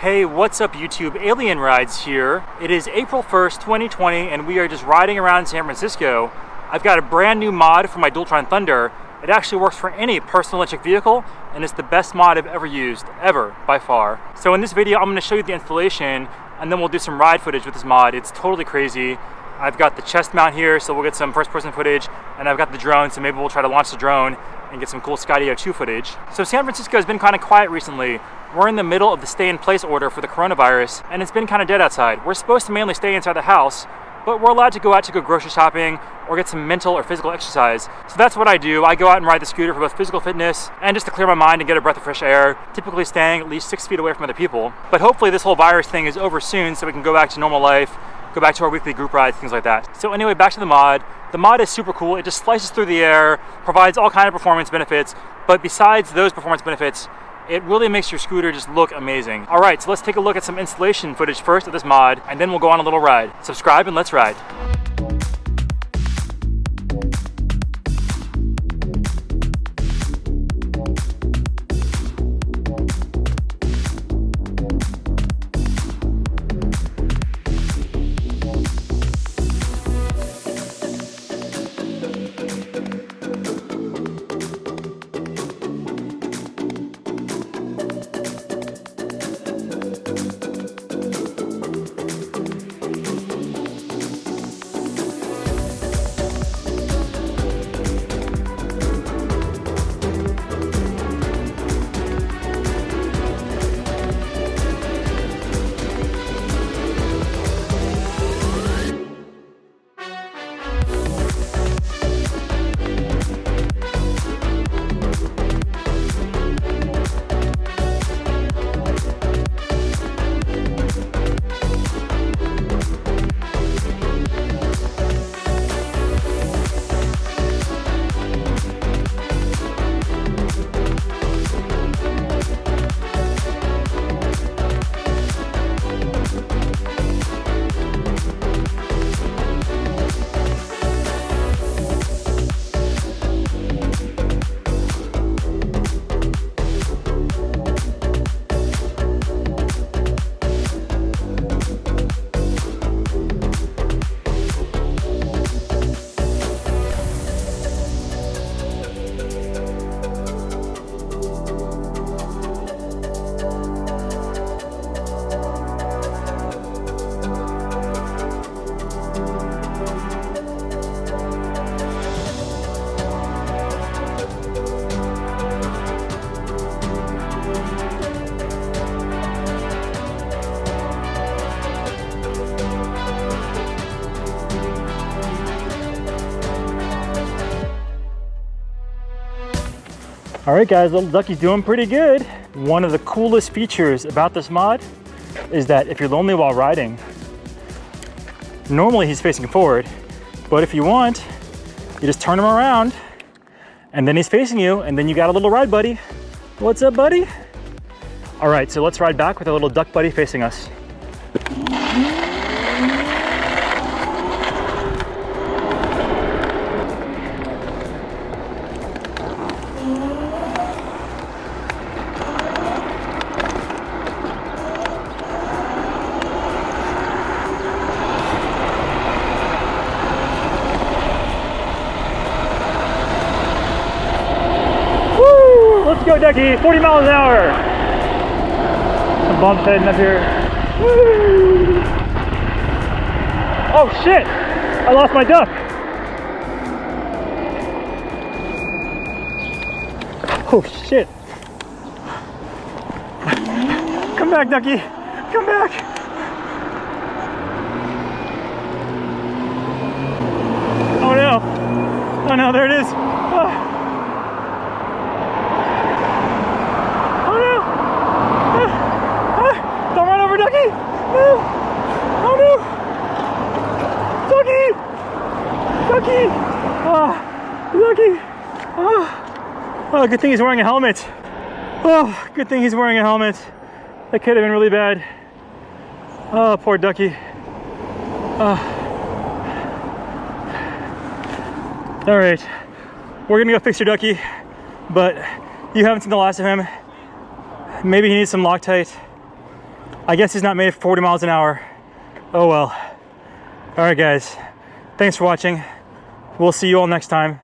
Hey, what's up YouTube? Alien Rides here. It is April 1st, 2020, and we are just riding around San Francisco. I've got a brand new mod for my Dualtron Thunder. It actually works for any personal electric vehicle, and it's the best mod I've ever used, ever, by far. So in this video, I'm gonna show you the installation, and then we'll do some ride footage with this mod. It's totally crazy. I've got the chest mount here, so we'll get some first-person footage, and I've got the drone, so maybe we'll try to launch the drone and get some cool Skydio 2 footage. So San Francisco has been kind of quiet recently. We're in the middle of the stay-in-place order for the coronavirus, and it's been kind of dead outside. We're supposed to mainly stay inside the house, but we're allowed to go out to go grocery shopping or get some mental or physical exercise. So that's what I do. I go out and ride the scooter for both physical fitness and just to clear my mind and get a breath of fresh air, typically staying at least 6 feet away from other people. But hopefully this whole virus thing is over soon so we can go back to normal life, go back to our weekly group rides, things like that. So anyway, back to the mod. The mod is super cool. It just slices through the air, provides all kinds of performance benefits, but besides those performance benefits, it really makes your scooter just look amazing. All right, so let's take a look at some installation footage first of this mod, and then we'll go on a little ride. Subscribe and let's ride. All right guys, little ducky's doing pretty good. One of the coolest features about this mod is that if you're lonely while riding, normally he's facing forward, but if you want, you just turn him around and then he's facing you and then you got a little ride buddy. What's up, buddy? All right, so let's ride back with our little duck buddy facing us. Let's go, ducky, 40 miles an hour. Some bumps heading up here. Woo! Oh shit, I lost my duck. Oh shit. Come back, ducky, come back. Oh no, oh no, there it is. Oh. Don't run over, ducky! No! Oh no! Ducky! Ducky! Ah, ducky! Oh, good thing he's wearing a helmet. Oh, good thing he's wearing a helmet. That could have been really bad. Oh, poor ducky. All right, we're gonna go fix your ducky, but you haven't seen the last of him. Maybe he needs some Loctite. I guess he's not made for 40 miles an hour. Oh well. All right, guys. Thanks for watching. We'll see you all next time.